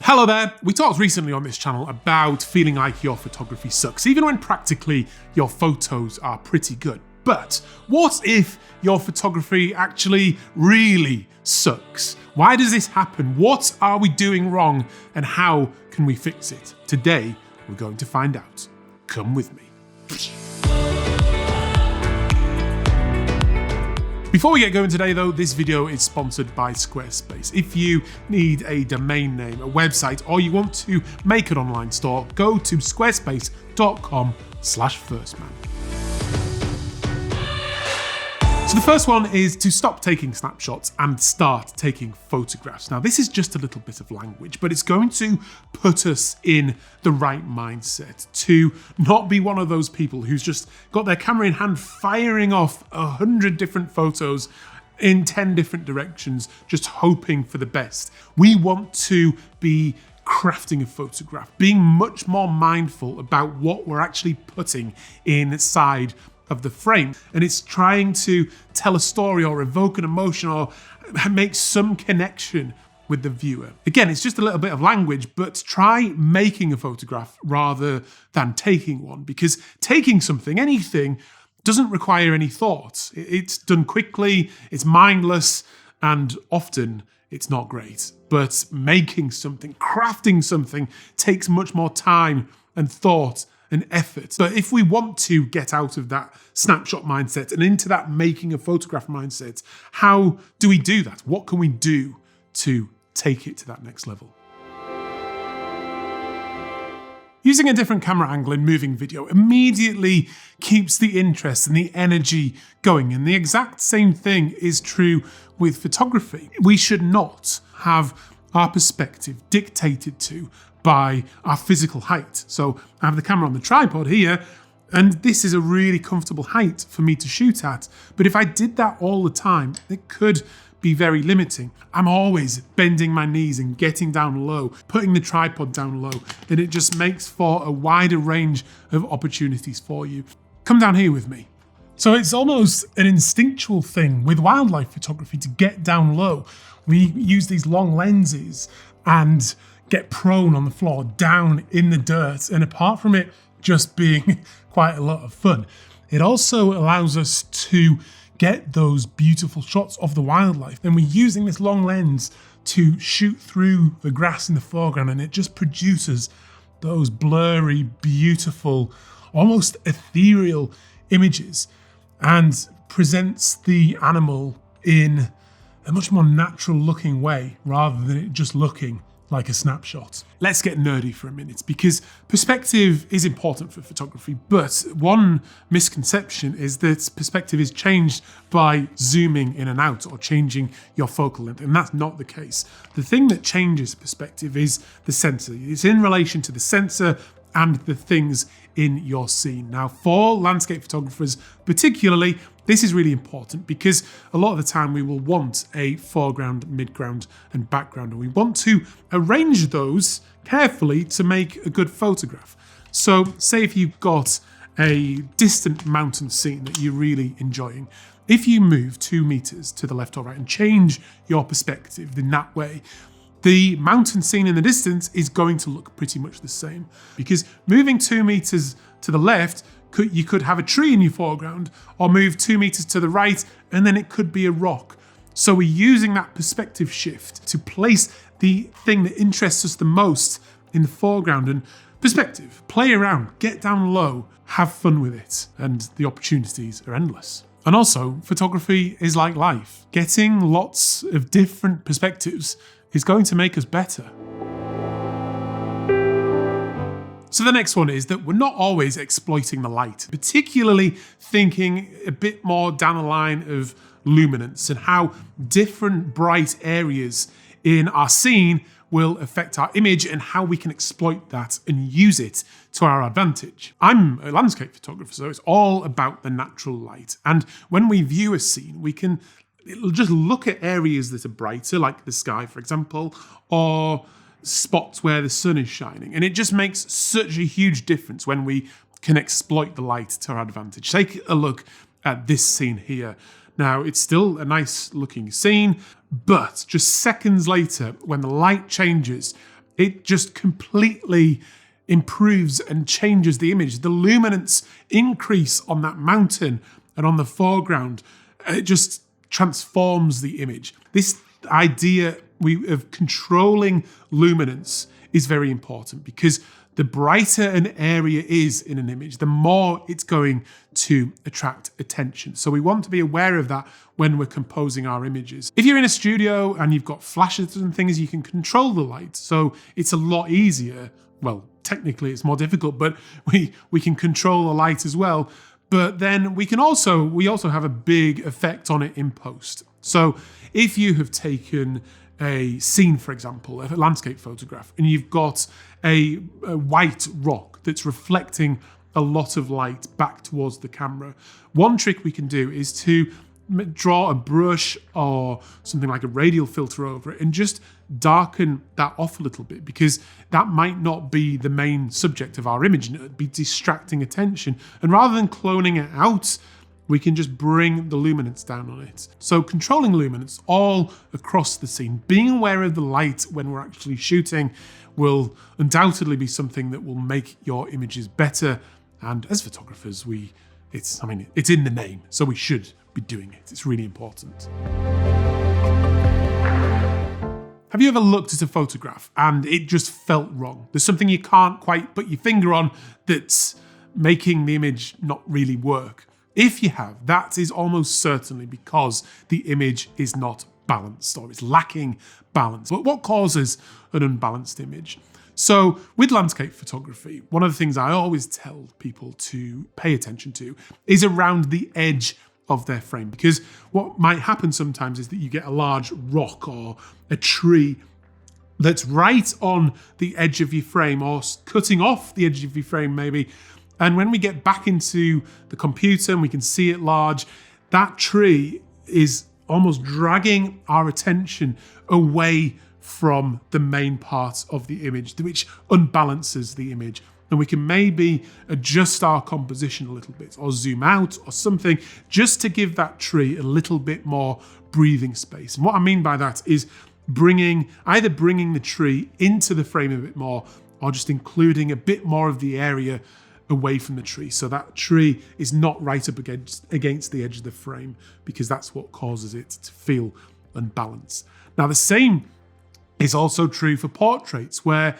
Hello there. We talked recently on this channel about feeling like your photography sucks, even when practically your photos are pretty good. But what if your photography actually really sucks? Why does this happen? What are we doing wrong and how can we fix it? Today, we're going to find out. Come with me. Before we get going today though, this video is sponsored by Squarespace. If you need a domain name, a website, or you want to make an online store, go to squarespace.com/firstman. So the first one is to stop taking snapshots and start taking photographs. Now this is just a little bit of language, but it's going to put us in the right mindset to not be one of those people who's just got their camera in hand firing off 100 different photos in 10 different directions, just hoping for the best. We want to be crafting a photograph, being much more mindful about what we're actually putting inside of the frame, and it's trying to tell a story or evoke an emotion or make some connection with the viewer. Again, it's just a little bit of language, but try making a photograph rather than taking one, because taking something, anything, doesn't require any thought. It's done quickly, it's mindless, and often it's not great. But making something, crafting something, takes much more time and thought and effort. But if we want to get out of that snapshot mindset and into that making a photograph mindset, how do we do that? What can we do to take it to that next level? Using a different camera angle in moving video immediately keeps the interest and the energy going. And the exact same thing is true with photography. We should not have our perspective dictated to by our physical height. So I have the camera on the tripod here, and this is a really comfortable height for me to shoot at. But if I did that all the time, it could be very limiting. I'm always bending my knees and getting down low, putting the tripod down low, and it just makes for a wider range of opportunities for you. Come down here with me. So it's almost an instinctual thing with wildlife photography to get down low. We use these long lenses and get prone on the floor, down in the dirt. And apart from it just being quite a lot of fun, it also allows us to get those beautiful shots of the wildlife. And we're using this long lens to shoot through the grass in the foreground, and it just produces those blurry, beautiful, almost ethereal images and presents the animal in a much more natural looking way rather than it just looking like a snapshot. Let's get nerdy for a minute, because perspective is important for photography, but one misconception is that perspective is changed by zooming in and out or changing your focal length, and that's not the case. The thing that changes perspective is the sensor. It's in relation to the sensor and the things in your scene. Now, for landscape photographers particularly, this is really important because a lot of the time we will want a foreground, midground, and background, and we want to arrange those carefully to make a good photograph. So say if you've got a distant mountain scene that you're really enjoying, if you move 2 meters to the left or right and change your perspective in that way, the mountain scene in the distance is going to look pretty much the same, because moving 2 meters to the left, you could have a tree in your foreground, or move 2 meters to the right and then it could be a rock. So we're using that perspective shift to place the thing that interests us the most in the foreground. And perspective, play around, get down low, have fun with it, and the opportunities are endless. And also, photography is like life. Getting lots of different perspectives is going to make us better. So the next one is that we're not always exploiting the light, particularly thinking a bit more down the line of luminance and how different bright areas in our scene will affect our image and how we can exploit that and use it to our advantage. I'm a landscape photographer, so it's all about the natural light. And when we view a scene, we can just look at areas that are brighter, like the sky, for example, or spots where the sun is shining. And it just makes such a huge difference when we can exploit the light to our advantage. Take a look at this scene here. Now, it's still a nice looking scene, but just seconds later, when the light changes, it just completely improves and changes the image. The luminance increase on that mountain and on the foreground, it just transforms the image. This idea of controlling luminance is very important, because the brighter an area is in an image, the more it's going to attract attention. So we want to be aware of that when we're composing our images. If you're in a studio and you've got flashes and things, you can control the light. So it's a lot easier. Well, technically it's more difficult, but we can control the light as well. But then we also have a big effect on it in post. So if you have taken a scene, for example, a landscape photograph, and you've got a white rock that's reflecting a lot of light back towards the camera, one trick we can do is to draw a brush or something like a radial filter over it and just darken that off a little bit, because that might not be the main subject of our image and it would be distracting attention. And rather than cloning it out, we can just bring the luminance down on it. So controlling luminance all across the scene, being aware of the light when we're actually shooting, will undoubtedly be something that will make your images better. And as photographers, it's in the name, so we should be doing it. It's really important. Have you ever looked at a photograph and it just felt wrong? There's something you can't quite put your finger on that's making the image not really work. If you have, that is almost certainly because the image is not balanced, or it's lacking balance. But what causes an unbalanced image? So with landscape photography, one of the things I always tell people to pay attention to is around the edge of their frame, because what might happen sometimes is that you get a large rock or a tree that's right on the edge of your frame, or cutting off the edge of your frame maybe. And when we get back into the computer and we can see it large, that tree is almost dragging our attention away from the main part of the image, which unbalances the image. And we can maybe adjust our composition a little bit, or zoom out or something, just to give that tree a little bit more breathing space. And what I mean by that is either bringing the tree into the frame a bit more, or just including a bit more of the area away from the tree, so that tree is not right up against the edge of the frame, because that's what causes it to feel unbalanced. Now, the same is also true for portraits, where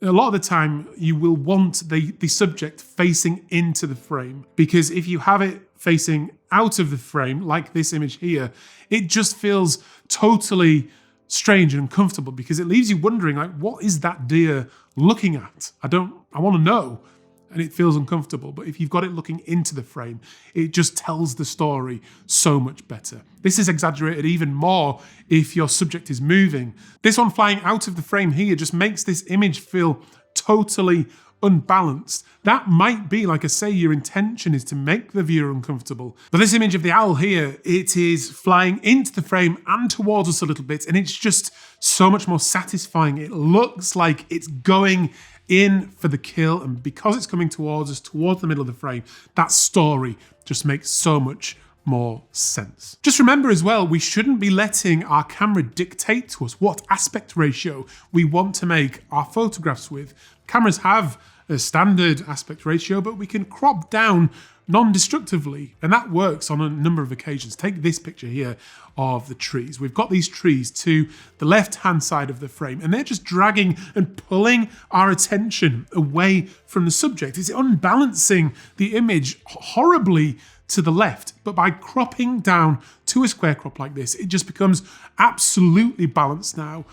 a lot of the time you will want the subject facing into the frame, because if you have it facing out of the frame, like this image here, it just feels totally strange and uncomfortable, because it leaves you wondering, like, what is that deer looking at? I want to know. And it feels uncomfortable. But if you've got it looking into the frame, it just tells the story so much better. This is exaggerated even more if your subject is moving. This one flying out of the frame here just makes this image feel totally unbalanced. That might be, like I say, your intention is to make the viewer uncomfortable. But this image of the owl here, it is flying into the frame and towards us a little bit, and it's just so much more satisfying. It looks like it's going in for the kill, and because it's coming towards us, towards the middle of the frame, that story just makes so much more sense. Just remember as well, we shouldn't be letting our camera dictate to us what aspect ratio we want to make our photographs with. Cameras have a standard aspect ratio, but we can crop down non-destructively, and that works on a number of occasions. Take this picture here of the trees. We've got these trees to the left-hand side of the frame, and they're just dragging and pulling our attention away from the subject. It's unbalancing the image horribly to the left, but by cropping down to a square crop like this, it just becomes absolutely balanced now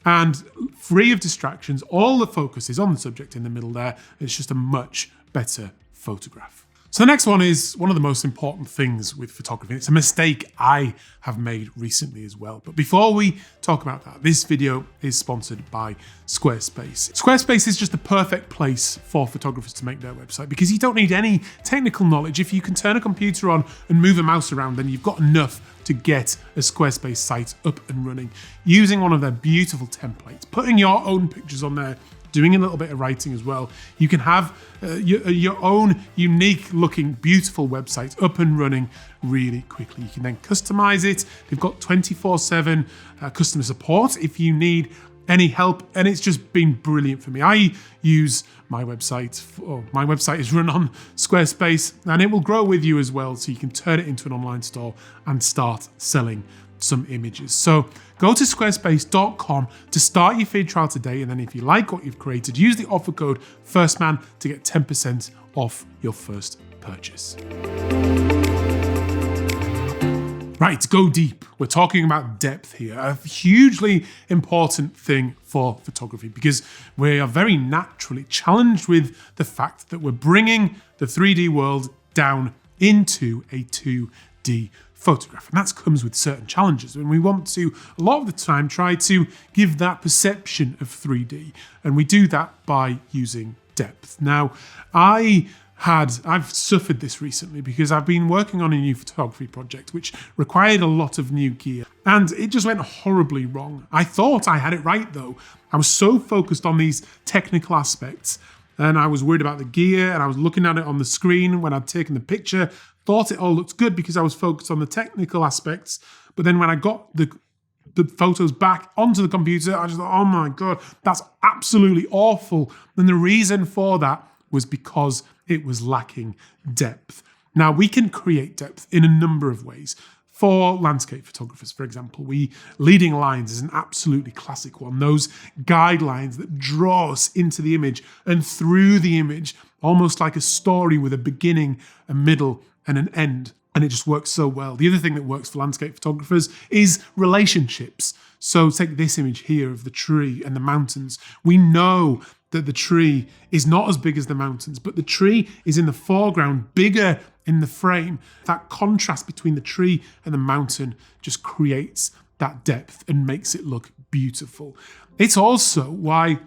and free of distractions. All the focus is on the subject in the middle there. It's just a much better photograph. So the next one is one of the most important things with photography. It's a mistake I have made recently as well. But before we talk about that, this video is sponsored by Squarespace. Squarespace is just the perfect place for photographers to make their website, because you don't need any technical knowledge. If you can turn a computer on and move a mouse around, then you've got enough to get a Squarespace site up and running. Using one of their beautiful templates, putting your own pictures on there, doing a little bit of writing as well, you can have your own unique looking, beautiful website up and running really quickly. You can then customize it. They've got 24/7 customer support if you need any help, and it's just been brilliant for me. I use my website. My website is run on Squarespace, and it will grow with you as well, so you can turn it into an online store and start selling some images. So go to squarespace.com to start your free trial today, and then if you like what you've created, use the offer code FIRSTMAN to get 10% off your first purchase. Right, go deep. We're talking about depth here, a hugely important thing for photography, because we are very naturally challenged with the fact that we're bringing the 3D world down into a 2D photograph. And that comes with certain challenges. And we want to, a lot of the time, try to give that perception of 3D. And we do that by using depth. Now, I've suffered this recently because I've been working on a new photography project which required a lot of new gear, and it just went horribly wrong. I thought I had it right though. I was so focused on these technical aspects, and I was worried about the gear, and I was looking at it on the screen when I'd taken the picture, thought it all looked good because I was focused on the technical aspects, but then when I got the photos back onto the computer, I just thought, oh my God, that's absolutely awful. And the reason for that was because it was lacking depth. Now, we can create depth in a number of ways. For landscape photographers, for example, leading lines is an absolutely classic one. Those guidelines that draw us into the image and through the image, almost like a story with a beginning, a middle, and an end. And it just works so well. The other thing that works for landscape photographers is relationships. So take this image here of the tree and the mountains. We know that the tree is not as big as the mountains, but the tree is in the foreground, bigger in the frame. That contrast between the tree and the mountain just creates that depth and makes it look beautiful. It's also why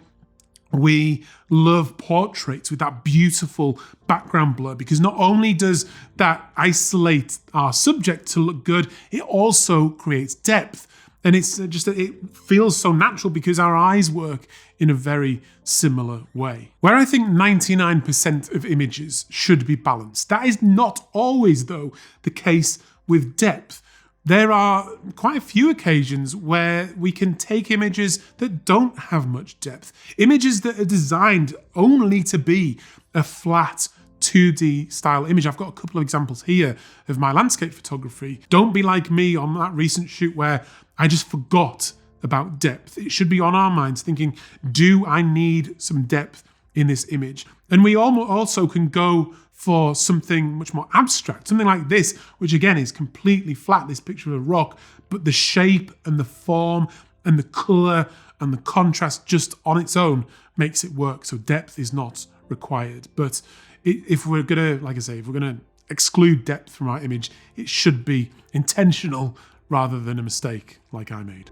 we love portraits with that beautiful background blur, because not only does that isolate our subject to look good, it also creates depth. And it's just that it feels so natural because our eyes work in a very similar way. Where I think 99% of images should be balanced, that is not always, though, the case with depth. There are quite a few occasions where we can take images that don't have much depth, images that are designed only to be a flat 2D style image. I've got a couple of examples here of my landscape photography. Don't be like me on that recent shoot where I just forgot about depth. It should be on our minds thinking, do I need some depth in this image? And we also can go for something much more abstract, something like this, which again is completely flat, this picture of a rock, but the shape and the form and the color and the contrast just on its own makes it work. So depth is not required. But if we're gonna, like I say, if we're gonna exclude depth from our image, it should be intentional rather than a mistake like I made.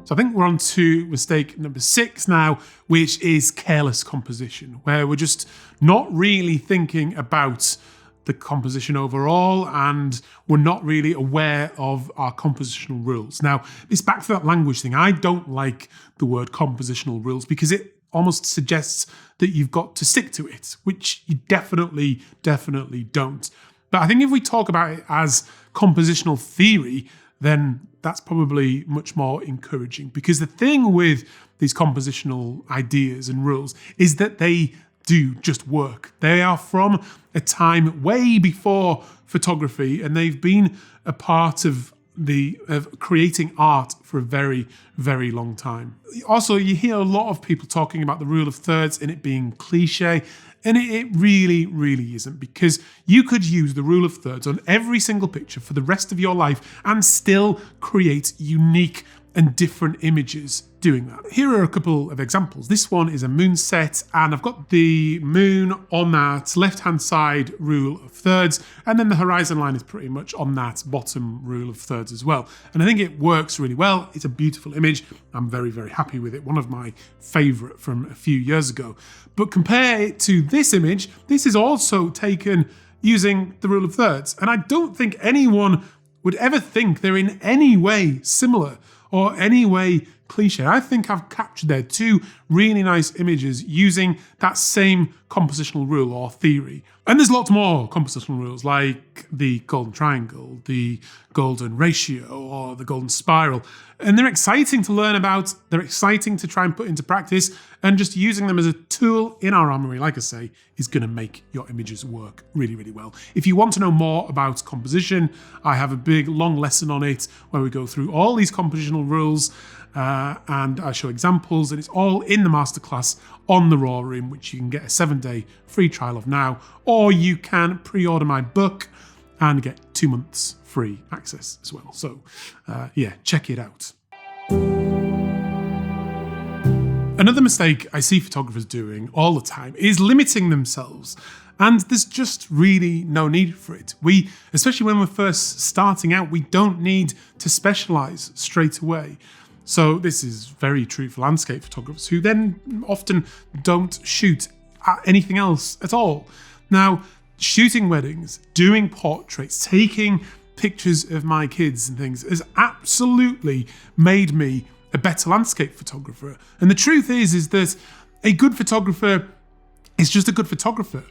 So I think we're on to mistake number 6 now, which is careless composition, where we're just not really thinking about the composition overall, and we're not really aware of our compositional rules. Now, it's back to that language thing. I don't like the word compositional rules because it almost suggests that you've got to stick to it, which you definitely don't. But I think if we talk about it as compositional theory, then that's probably much more encouraging, because the thing with these compositional ideas and rules is that they do just work. They are from a time way before photography, and they've been a part of creating art for a very, very long time. Also, you hear a lot of people talking about the rule of thirds and it being cliche, and it really, really isn't, because you could use the rule of thirds on every single picture for the rest of your life and still create unique and different images doing that. Here are a couple of examples. This one is a moonset, and I've got the moon on that left-hand side rule of thirds, and then the horizon line is pretty much on that bottom rule of thirds as well. And I think it works really well. It's a beautiful image. I'm very, very happy with it. One of my favorite from a few years ago. But compare it to this image. This is also taken using the rule of thirds. And I don't think anyone would ever think they're in any way similar or any way cliche. I think I've captured there 2 really nice images using that same compositional rule or theory. And there's lots more compositional rules, like the golden triangle, the golden ratio, or the golden spiral. And they're exciting to learn about, they're exciting to try and put into practice, and just using them as a tool in our armory, like I say, is going to make your images work really, really well. If you want to know more about composition, I have a big, long lesson on it where we go through all these compositional rules and I show examples, and it's all in the masterclass on the Raw Room, which you can get a 7-day free trial of now, or you can pre-order my book and get 2 months free access as well. So yeah, check it out. Another mistake I see photographers doing all the time is limiting themselves. And there's just really no need for it. We, especially when we're first starting out, we don't need to specialize straight away. So this is very true for landscape photographers who then often don't shoot at anything else at all. Now, shooting weddings, doing portraits, taking pictures of my kids and things has absolutely made me a better landscape photographer. And the truth is that a good photographer is just a good photographer.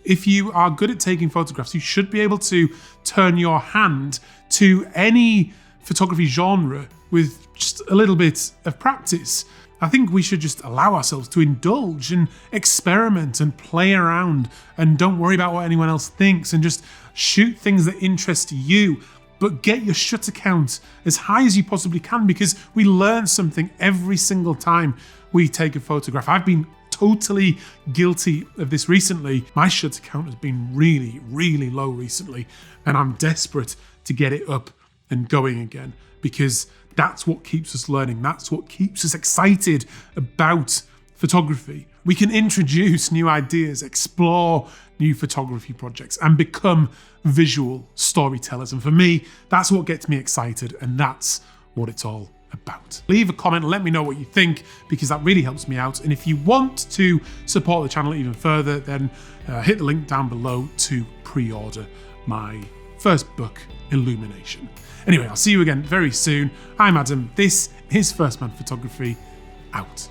If you are good at taking photographs, you should be able to turn your hand to any photography genre with just a little bit of practice. I think we should just allow ourselves to indulge and experiment and play around and don't worry about what anyone else thinks and just shoot things that interest you. But get your shutter count as high as you possibly can, because we learn something every single time we take a photograph. I've been totally guilty of this recently. My shutter count has been really, really low recently, and I'm desperate to get it up and going again, because that's what keeps us learning. That's what keeps us excited about photography. We can introduce new ideas, explore new photography projects, and become visual storytellers. And for me, that's what gets me excited, and that's what it's all about. Leave a comment, let me know what you think, because that really helps me out. And if you want to support the channel even further, then hit the link down below to pre-order my first book, Illumination. Anyway, I'll see you again very soon. I'm Adam. This is First Man Photography, out.